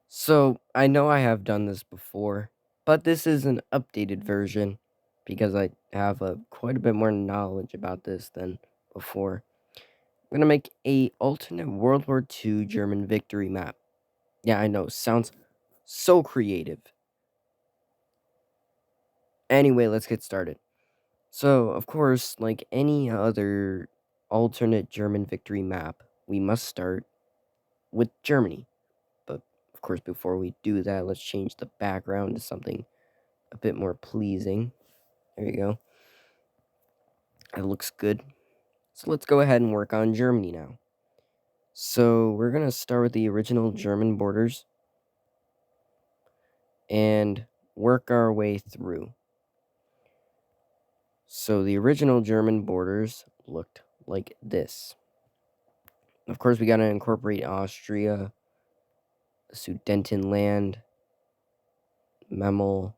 So, I know I have done this before, but this is an updated version because I have quite a bit more knowledge about this than before. I'm gonna make a alternate World War II German victory map. Yeah, I know, sounds so creative. Anyway, let's get started. So, of course, like any other alternate German victory map, we must start with Germany. But, of course, before we do that, let's change the background to something a bit more pleasing. There you go. That looks good. So let's go ahead and work on Germany now. So we're going to start with the original German borders and work our way through. So the original German borders looked like this. Of course, we got to incorporate Austria, Sudetenland, Memel,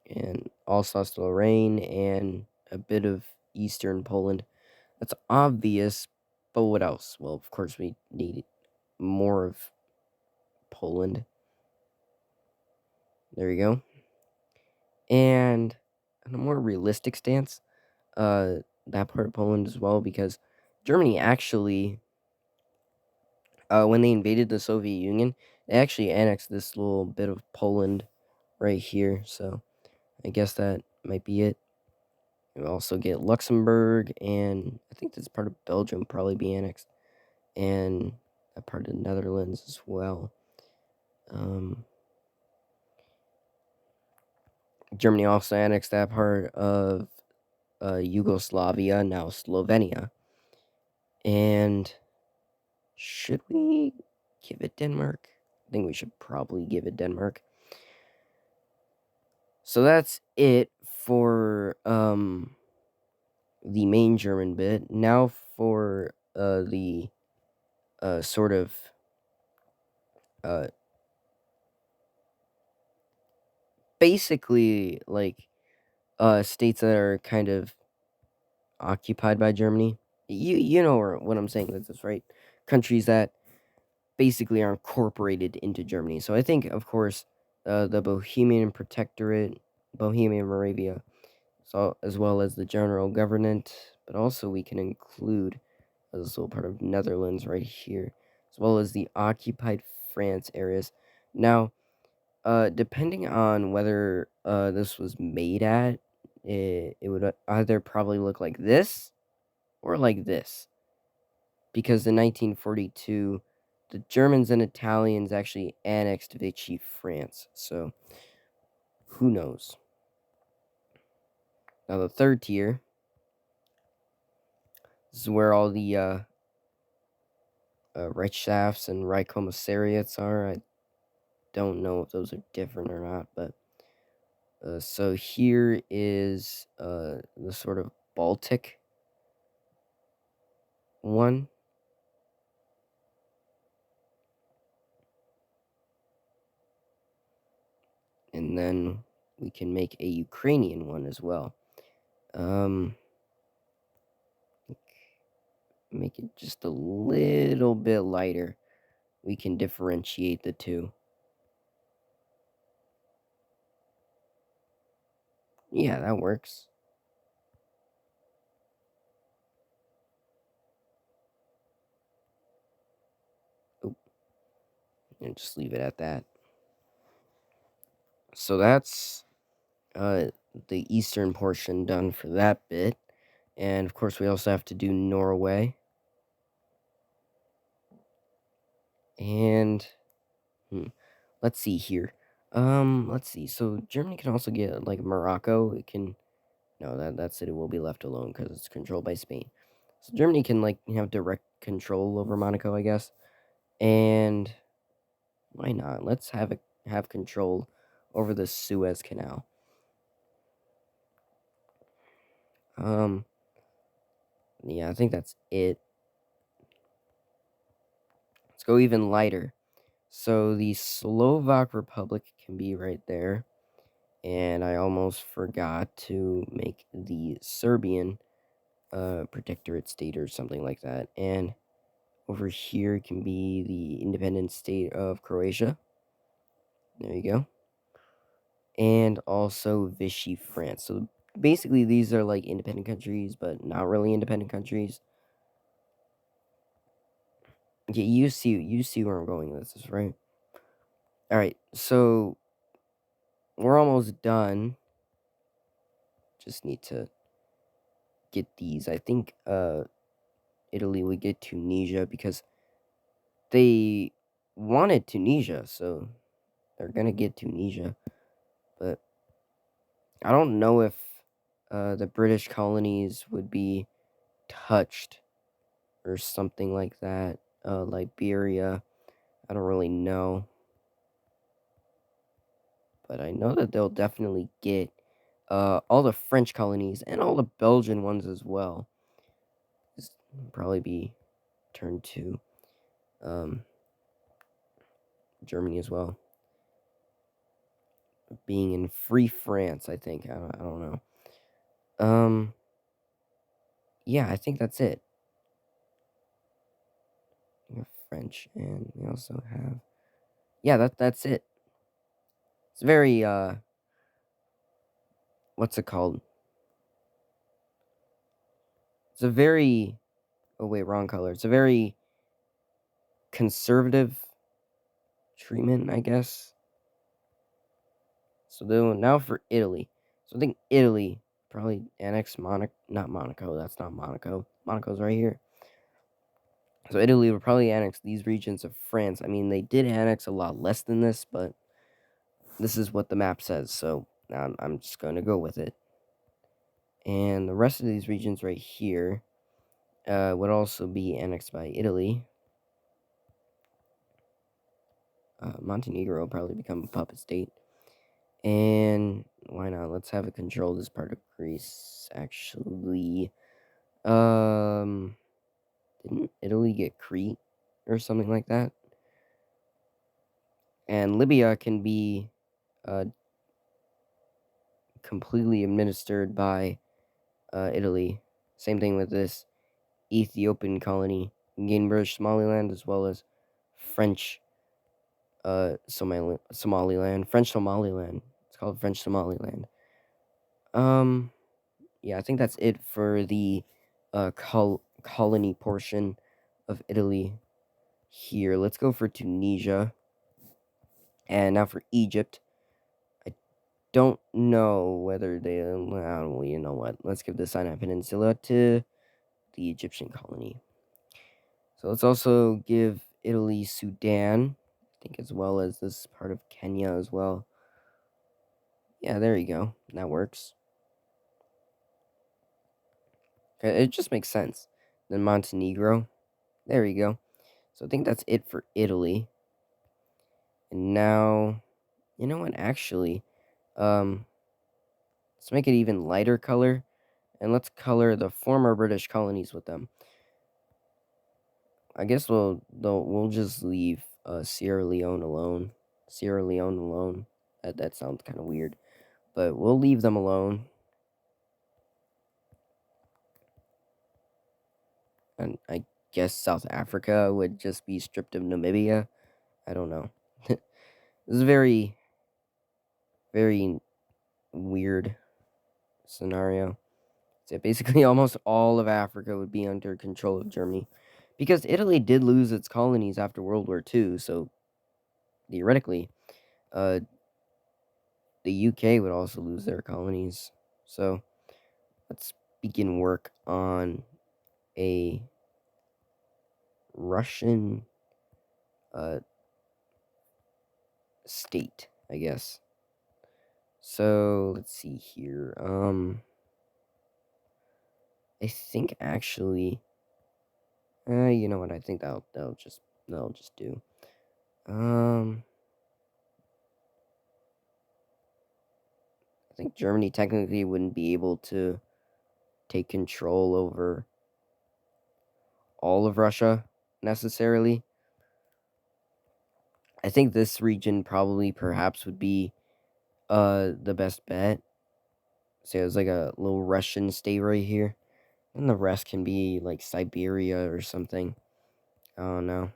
and Alsace-Lorraine, and a bit of eastern Poland. That's obvious, but what else? Well, of course, we need more of Poland. There you go. And on a more realistic stance, that part of Poland as well, because Germany actually, when they invaded the Soviet Union, they actually annexed this little bit of Poland right here. So I guess that might be it. We also get Luxembourg, and I think this part of Belgium probably be annexed, and that part of the Netherlands as well. Germany also annexed that part of Yugoslavia, now Slovenia. And should we give it Denmark? I think we should probably give it Denmark. So that's it for the main German bit. Now for the sort of basically like states that are kind of occupied by Germany. You know what I'm saying with this, right? Countries that basically are incorporated into Germany. So I think, of course, the Bohemian Protectorate, Bohemia Moravia, so as well as the General Government, but also we can include this little part of Netherlands right here, as well as the occupied France areas. Now, depending on whether this was made at, it would either probably look like this or like this, because in 1942, the Germans and Italians actually annexed Vichy France. So, who knows? Now, the third tier, this is where all the Reichsschafts and Reichskommissariats are. I don't know if those are different or not, but so here is the sort of Baltic one. And then we can make a Ukrainian one as well. Make it just a little bit lighter. We can differentiate the two. Yeah, that works. Oh, and just leave it at that. So that's the eastern portion done for that bit. And of course, we also have to do Norway. And let's see here. Let's see. So Germany can also get like Morocco. It can that city will be left alone because it's controlled by Spain. So Germany can like have direct control over Monaco, I guess. And why not? Let's have control over the Suez Canal. Yeah, I think that's it. Let's go even lighter. So the Slovak Republic can be right there. And I almost forgot to make the Serbian protectorate state or something like that. And over here can be the independent state of Croatia. There you go. And also Vichy France. So basically, these are like independent countries, but not really independent countries. Yeah, you see where I'm going with this, right? All right, so we're almost done. Just need to get these. I think Italy would get Tunisia because they wanted Tunisia, so they're gonna get Tunisia. But I don't know if the British colonies would be touched or something like that. Liberia, I don't really know, but I know that they'll definitely get all the French colonies and all the Belgian ones as well. This will probably be turned to um, Germany as well. Being in Free France, I think. I don't know. Yeah, I think that's it. We have French, and we also have yeah, that's it. It's very what's it called? It's a very oh wait, wrong color. It's a very conservative treatment, I guess. So then now for Italy. So I think Italy probably annex Monaco, not Monaco. That's not Monaco. Monaco's right here. So Italy would probably annex these regions of France. I mean, they did annex a lot less than this, but this is what the map says. So I'm just going to go with it. And the rest of these regions right here would also be annexed by Italy. Montenegro will probably become a puppet state. And why not? Let's have it control this part of Greece. Actually, didn't Italy get Crete or something like that? And Libya can be completely administered by Italy. Same thing with this Ethiopian colony, gain British Somaliland as well as French Somaliland. French Somaliland. It's called French Somaliland. Yeah, I think that's it for the colony portion of Italy here. Let's go for Tunisia. And now for Egypt. I don't know whether they. Well, you know what? Let's give the Sinai Peninsula to the Egyptian colony. So let's also give Italy Sudan, I think, as well as this part of Kenya as well. Yeah, there you go. That works. Okay, it just makes sense. Then Montenegro. There you go. So I think that's it for Italy. And now, you know what? Actually, let's make it even lighter color, and let's color the former British colonies with them. I guess we'll just leave Sierra Leone alone. Sierra Leone alone. That sounds kind of weird, but we'll leave them alone. And I guess South Africa would just be stripped of Namibia. I don't know. This is very, very weird scenario. So basically, almost all of Africa would be under control of Germany, because Italy did lose its colonies after World War II. So theoretically, the UK would also lose their colonies. So let's begin work on a Russian state, I guess. So let's see here. I think actually, you know what? I think they'll just do. I think Germany technically wouldn't be able to take control over all of Russia necessarily. I think this region probably perhaps would be the best bet. So it's like a little Russian state right here. And the rest can be like Siberia or something. I don't know.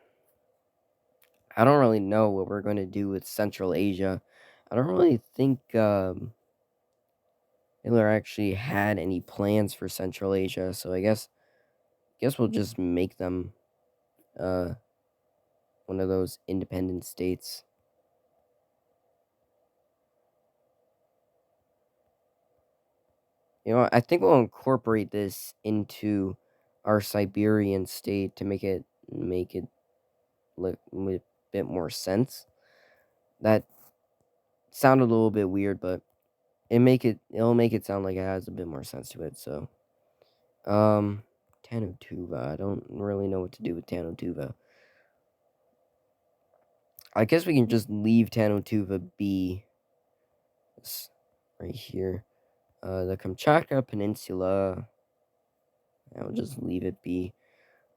I don't really know what we're going to do with Central Asia. I don't really think Hitler actually had any plans for Central Asia, so I guess we'll just make them uh, one of those independent states. You know, I think we'll incorporate this into our Siberian state to make it look with a bit more sense. That sounded a little bit weird, but it'll make it sound like it has a bit more sense to it. So, um, Tanutuva. I don't really know what to do with Tanutuva. I guess we can just leave Tanutuva be. It's right here. The Kamchatka Peninsula. I'll just leave it be.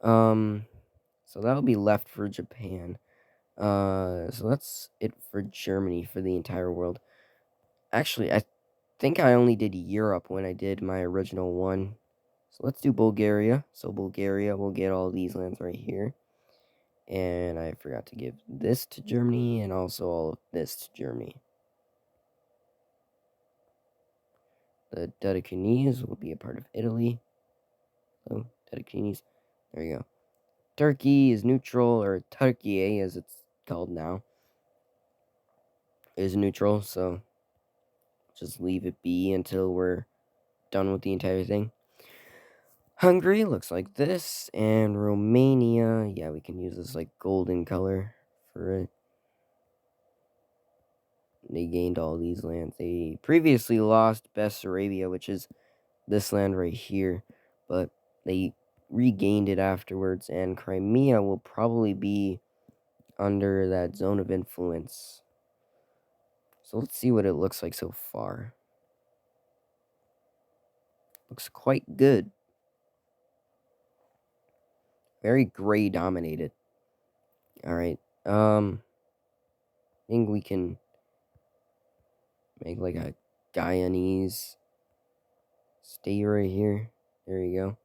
So that'll be left for Japan. So that's it for Germany for the entire world. Actually, I think I only did Europe when I did my original one. So let's do Bulgaria. So Bulgaria will get all these lands right here. And I forgot to give this to Germany and also all of this to Germany. The Dodecanese will be a part of Italy. So Dodecanese, there you go. Turkey is neutral, or Turkey as it's called now, is neutral. So just leave it be until we're done with the entire thing. Hungary looks like this, and Romania, yeah, we can use this like golden color for it. They gained all these lands. They previously lost Bessarabia, which is this land right here, but they regained it afterwards, and Crimea will probably be under that zone of influence. So let's see what it looks like so far. Looks quite good. Very gray dominated. Alright. I think we can make like a Guyanese stay right here. There you go.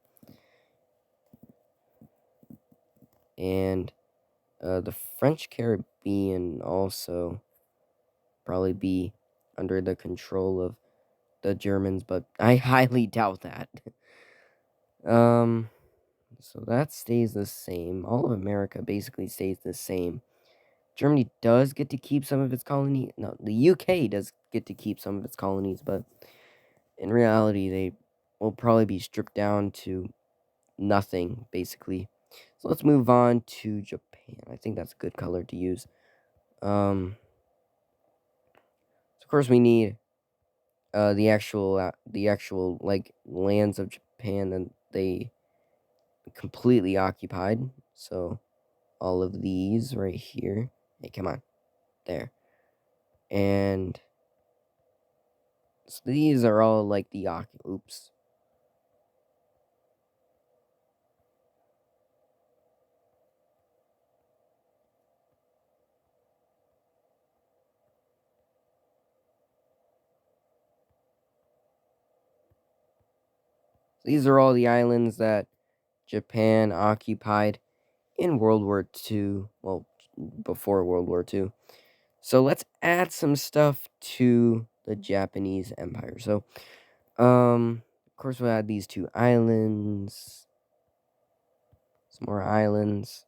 And the French Caribbean also probably be under the control of the Germans, but I highly doubt that. So that stays the same. All of America basically stays the same. Germany does get to keep some of its colonies. No, the UK does get to keep some of its colonies, but in reality, they will probably be stripped down to nothing, basically. So let's move on to Japan. I think that's a good color to use. So of course we need the actual like lands of Japan that they completely occupied. So all of these right here. Hey, come on. There. And so these are all like the oops. These are all the islands that Japan occupied in World War II. Well, before World War II. So let's add some stuff to the Japanese Empire. So, of course, we'll add these two islands. Some more islands.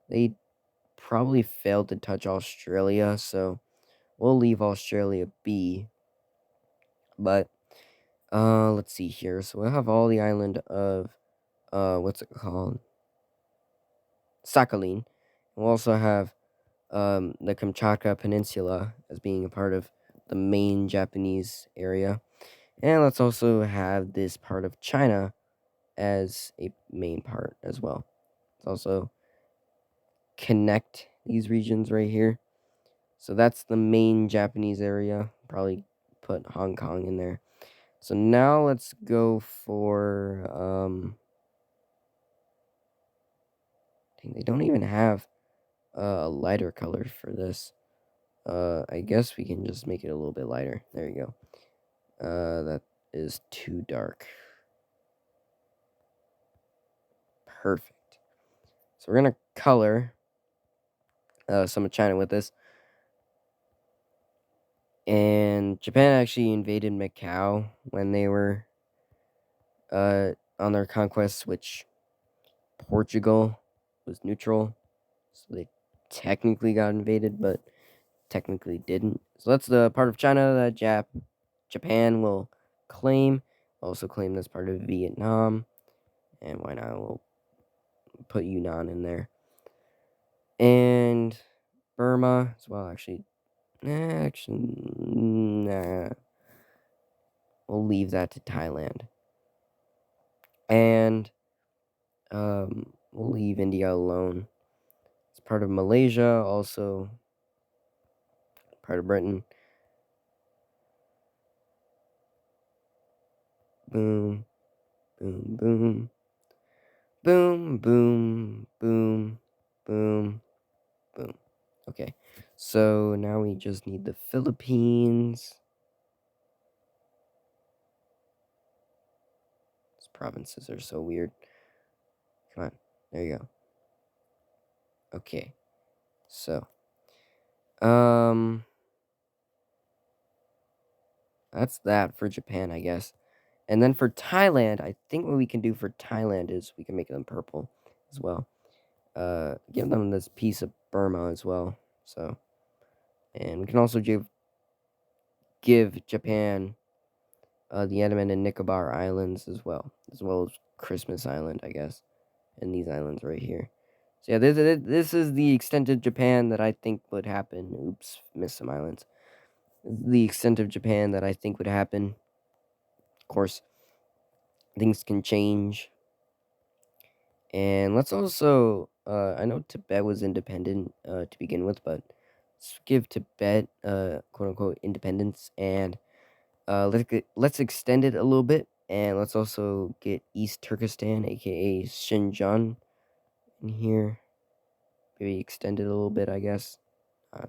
They probably failed to touch Australia, so we'll leave Australia be. But, let's see here. So we'll have all the island of, what's it called? Sakhalin. We'll also have the Kamchatka Peninsula as being a part of the main Japanese area. And let's also have this part of China as a main part as well. Let's also connect these regions right here. So that's the main Japanese area. Probably put Hong Kong in there. So now let's go for they don't even have a lighter color for this. I guess we can just make it a little bit lighter. There you go. That is too dark. Perfect. So we're gonna color some of China with this. And Japan actually invaded Macau when they were on their conquests, which Portugal was neutral. So they technically got invaded, but technically didn't. So that's the part of China that Japan will claim. Also claim that's part of Vietnam. And why not? We'll put Yunnan in there. And Burma as well, actually. Nah. We'll leave that to Thailand. And we'll leave India alone. It's part of Malaysia, also part of Britain. Boom, boom, boom. Boom, boom, boom, boom, boom. Okay, so now we just need the Philippines. These provinces are so weird. Come on, there you go. Okay, so, that's that for Japan, I guess. And then for Thailand, I think what we can do for Thailand is we can make them purple as well. Give them this piece of Burma as well. So, and we can also give Japan the Andaman and Nicobar Islands as well as Christmas Island, I guess, and these islands right here. So yeah, this is the extent of Japan that I think would happen. Oops, missed some islands. The extent of Japan that I think would happen. Of course, things can change. And let's also, I know Tibet was independent to begin with, but let's give Tibet, quote unquote, independence, and let's extend it a little bit, and let's also get East Turkestan, aka Xinjiang, in here. Maybe extend it a little bit, I guess.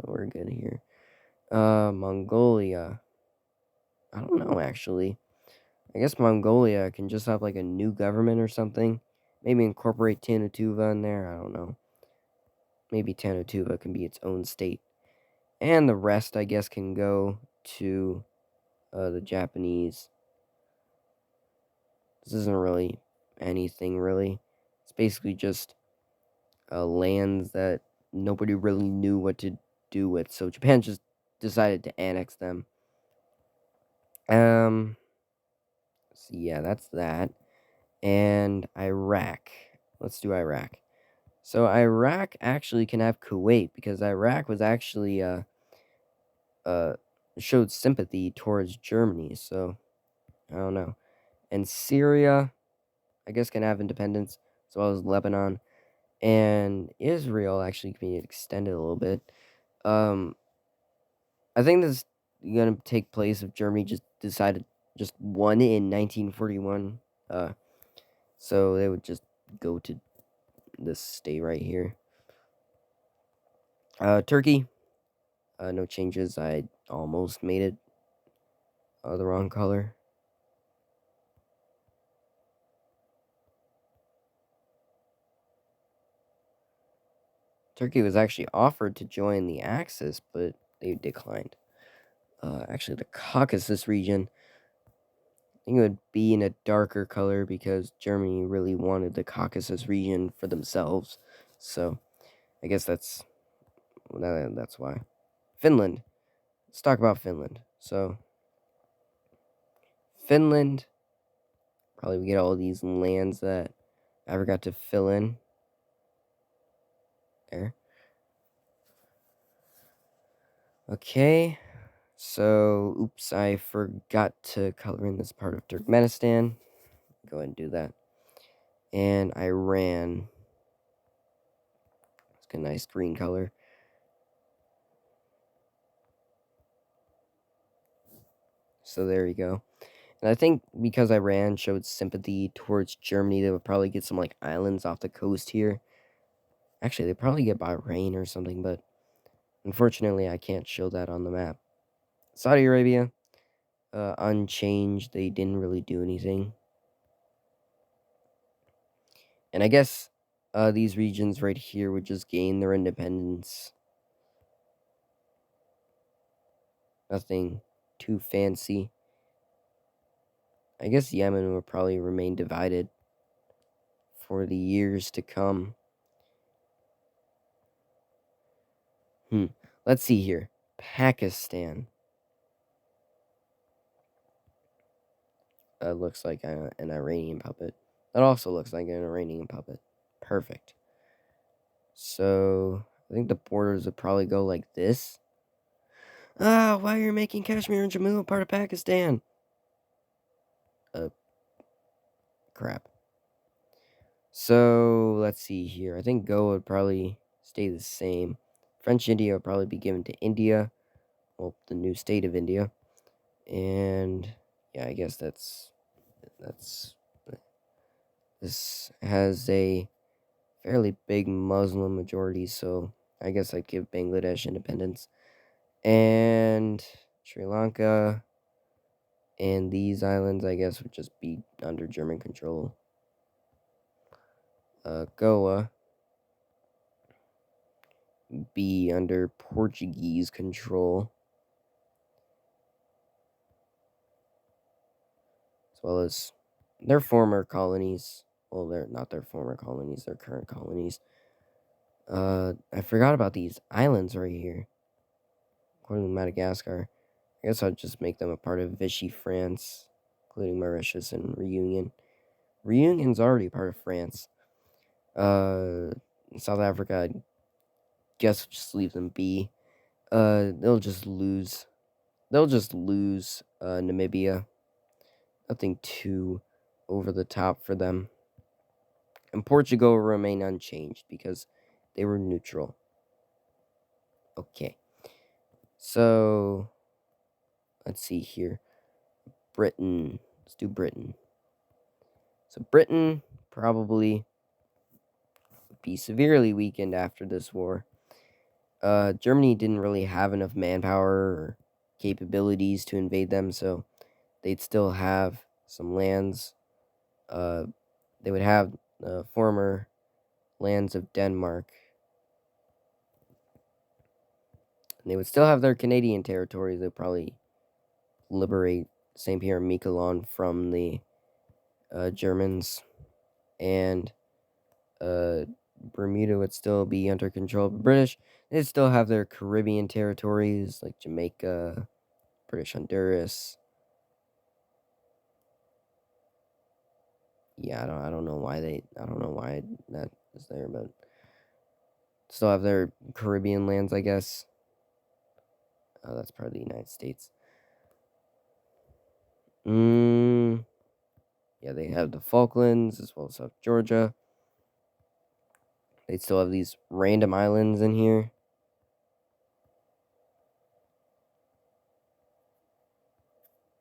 We're good here. Mongolia. I don't know, actually. I guess Mongolia can just have like a new government or something. Maybe incorporate Tanatuva in there. I don't know. Maybe Tanatuva can be its own state. And the rest, I guess, can go to the Japanese. This isn't really anything, really. It's basically just lands that nobody really knew what to do with. So Japan just decided to annex them. So yeah, that's that. And Iraq. Let's do Iraq. So Iraq actually can have Kuwait because Iraq was actually uh showed sympathy towards Germany. So I don't know. And Syria, I guess, can have independence as well as Lebanon. And Israel actually can be extended a little bit. I think this is gonna take place if Germany just won in 1941. So they would just go to this state right here. Turkey, no changes. I almost made it the wrong color. Turkey was actually offered to join the Axis, but they declined. Actually, the Caucasus region, I think it would be in a darker color because Germany really wanted the Caucasus region for themselves. So I guess that's why. Finland. Let's talk about Finland. So Finland, probably we get all these lands that I forgot to fill in. There. Okay. So, oops, I forgot to color in this part of Turkmenistan. Go ahead and do that. And Iran. It's got a nice green color. So there you go. And I think because Iran showed sympathy towards Germany, they would probably get some like islands off the coast here. Actually, they'd probably get Bahrain or something, but unfortunately, I can't show that on the map. Saudi Arabia, unchanged. They didn't really do anything. And I guess these regions right here would just gain their independence Nothing too fancy. I guess Yemen will probably remain divided for the years to come. Let's see here. Pakistan. Looks like an Iranian puppet. That also looks like an Iranian puppet. Perfect. So, I think the borders would probably go like this. Why are you making Kashmir and Jammu a part of Pakistan? Crap. So, let's see here. I think Goa would probably stay the same. French India would probably be given to India. Well, the new state of India. And, yeah, I guess that's... This has a fairly big Muslim majority, so I guess I'd give Bangladesh independence. And Sri Lanka and these islands, I guess, would just be under German control. Goa be under Portuguese control, as well as their former colonies. Well, they're not their former colonies, their current colonies. I forgot about these islands right here. According to Madagascar, I guess I'd just make them a part of Vichy France, including Mauritius and Reunion. Reunion's already part of France. South Africa, I guess just leave them be. They'll just lose. They'll just lose Namibia. Nothing too over the top for them. And Portugal will remain unchanged because they were neutral. Okay. So, let's see here. Britain. Let's do Britain. So, Britain probably would be severely weakened after this war. Germany didn't really have enough manpower or capabilities to invade them, so they'd still have some lands. They would have former lands of Denmark. And they would still have their Canadian territories. They'd probably liberate St. Pierre and Miquelon from the Germans. And Bermuda would still be under control of the British. They'd still have their Caribbean territories like Jamaica, British Honduras. Yeah, I don't know why that is there, but still have their Caribbean lands, I guess. That's part of the United States. Yeah, they have the Falklands as well as South Georgia. They still have these random islands in here.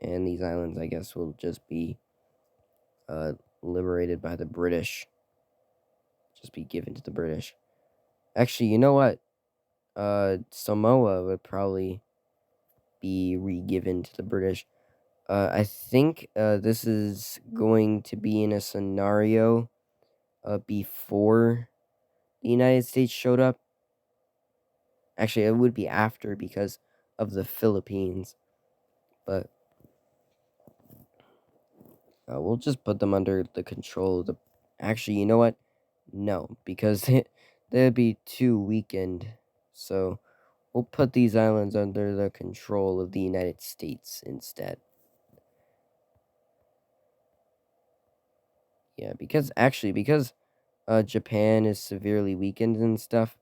And these islands, I guess, will just be liberated by the British. Just be given to the British. Actually, you know what? Samoa would probably be re-given to the British. I think this is going to be in a scenario before the United States showed up. Actually, it would be after because of the Philippines. But we'll just put them under the control of the... Actually, you know what? No, because they'd be too weakened. So we'll put these islands under the control of the United States instead. Yeah, because Japan is severely weakened and stuff,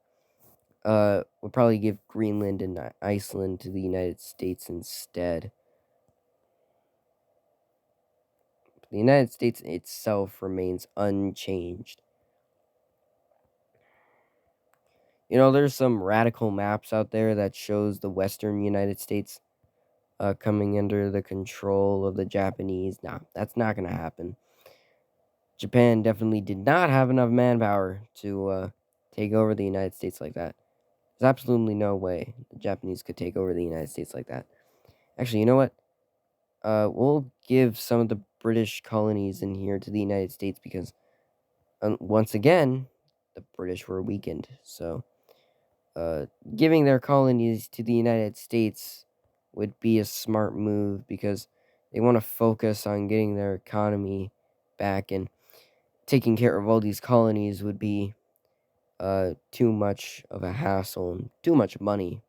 we'll probably give Greenland and Iceland to the United States instead. The United States itself remains unchanged. You know, there's some radical maps out there that shows the western United States coming under the control of the Japanese. Nah, that's not going to happen. Japan definitely did not have enough manpower to take over the United States like that. There's absolutely no way the Japanese could take over the United States like that. Actually, you know what? We'll give some of the British colonies in here to the United States because, once again, the British were weakened. So, giving their colonies to the United States would be a smart move because they want to focus on getting their economy back, and taking care of all these colonies would be too much of a hassle and too much money.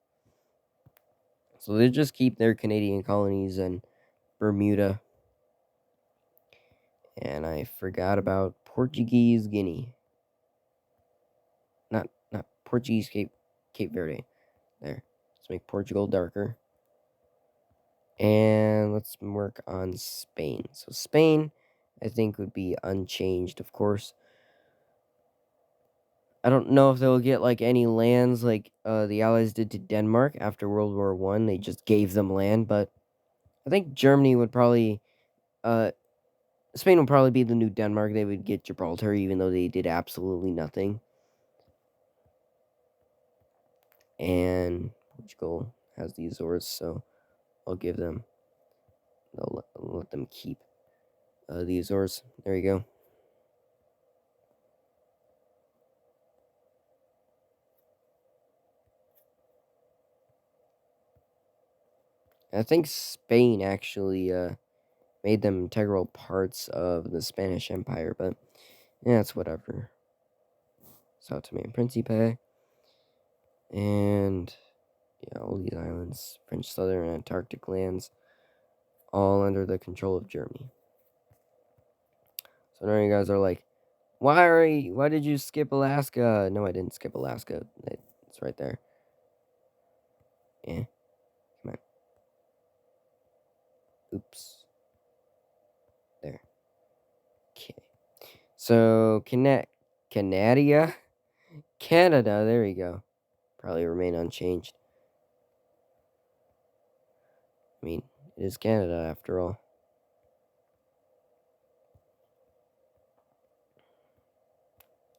So they just keep their Canadian colonies in Bermuda. And I forgot about Portuguese Guinea. Not Portuguese Cape Verde. There. Let's make Portugal darker. And let's work on Spain. So Spain, I think, would be unchanged, of course. I don't know if they'll get like any lands like the Allies did to Denmark after World War One. They just gave them land, but I think Germany would probably Spain would probably be the new Denmark. They would get Gibraltar, even though they did absolutely nothing. And Portugal has the Azores, so I'll give them. I'll let them keep the Azores. There you go. I think Spain actually made them integral parts of the Spanish Empire, but yeah, it's whatever. Sao Tome and Principe. And yeah, all these islands, French Southern and Antarctic lands, all under the control of Germany. So now you guys are like, why did you skip Alaska? No, I didn't skip Alaska. It's right there. Yeah. Come on. Oops. There. Okay. So Canada, there you go. Probably remain unchanged. I mean, it is Canada after all.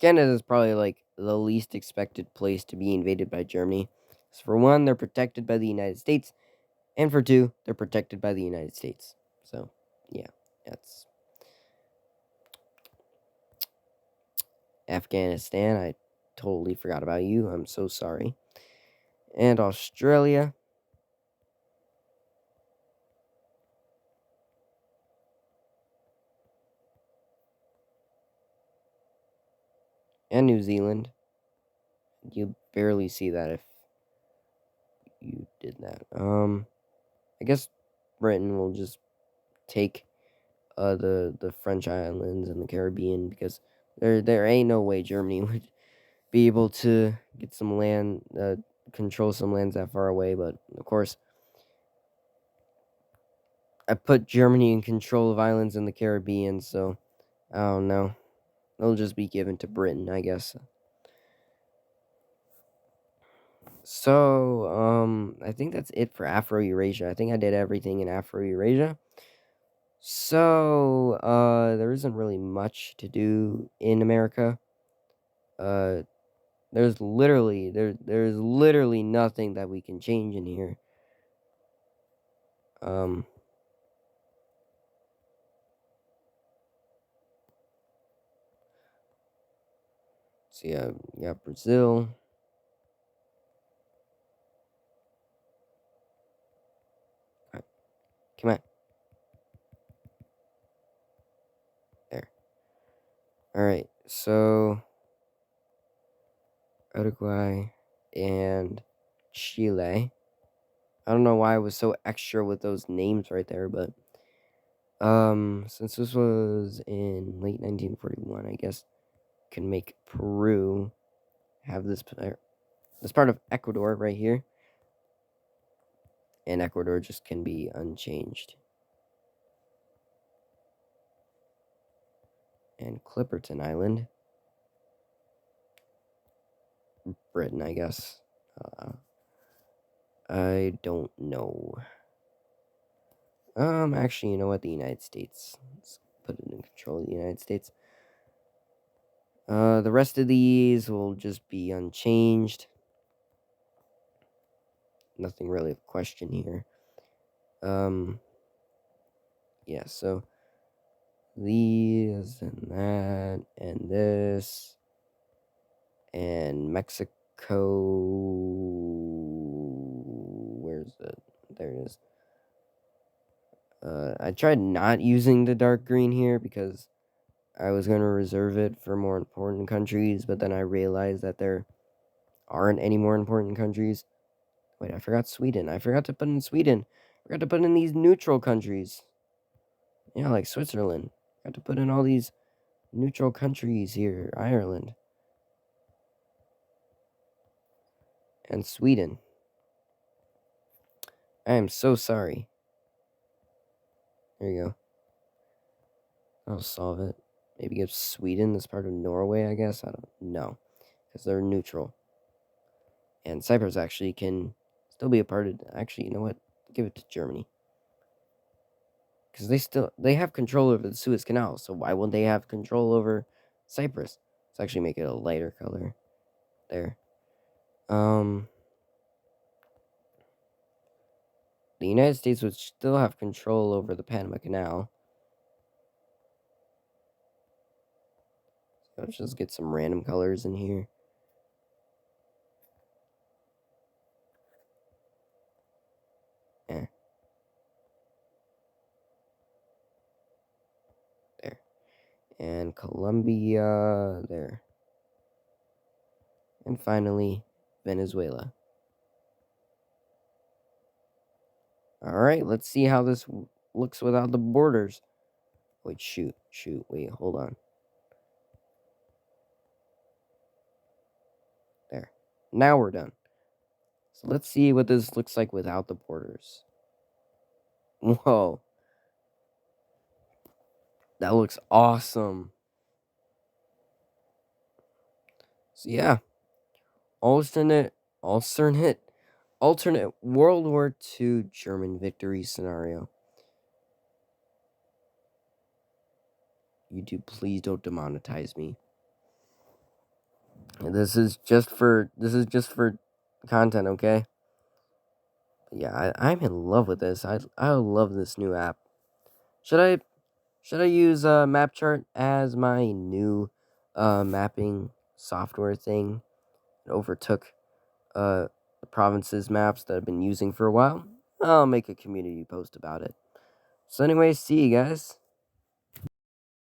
Canada is probably like the least expected place to be invaded by Germany. So for one, they're protected by the United States, and for two, they're protected by the United States. So, yeah, that's Afghanistan. I totally forgot about you. I'm so sorry. And Australia. And New Zealand. You barely see that if you did that. I guess Britain will just take the French islands and the Caribbean, because there ain't no way Germany would be able to get some land, control some lands that far away. But of course, I put Germany in control of islands in the Caribbean, so I don't know. They'll just be given to Britain, I guess. So, I think that's it for Afro-Eurasia. I think I did everything in Afro-Eurasia. So, there isn't really much to do in America. There's literally nothing that we can change in here. So yeah, you got Brazil. Alright, come on. There. Alright, so Uruguay and Chile. I don't know why I was so extra with those names right there, but since this was in late 1941, I guess can make Peru have this part of Ecuador right here, and Ecuador just can be unchanged. And Clipperton Island, Britain, I guess. I don't know. Actually, you know what? The United States. Let's put it in control of the United States. The rest of these will just be unchanged. Nothing really of question here. Yeah, so these and that and this and Mexico. Where's the There it is. I tried not using the dark green here because I was going to reserve it for more important countries, but then I realized that there aren't any more important countries. Wait, I forgot Sweden. I forgot to put in Sweden. I forgot to put in these neutral countries. Yeah, like Switzerland. I got to put in all these neutral countries here. Ireland. And Sweden. I am so sorry. There you go. I'll solve it. Maybe give Sweden this part of Norway, I guess. I don't know. Because they're neutral. And Cyprus actually can still be a part of... Actually, you know what? Give it to Germany. Because they have control over the Suez Canal, so why won't they have control over Cyprus? Let's actually make it a lighter color. There. The United States would still have control over the Panama Canal. So let's just get some random colors in here. There. And Colombia, there. And finally, Venezuela. Alright, let's see how this looks without the borders. Wait, shoot, wait, hold on. There. Now we're done. So let's see what this looks like without the borders. Whoa. That looks awesome. So yeah. Alternate World War II German victory scenario. YouTube, please don't demonetize me. This is just for content, okay? But yeah, I'm in love with this. I love this new app. Should I use MapChart as my new mapping software thing? It overtook the province's maps that I've been using for a while. I'll make a community post about it. So anyways, see you guys.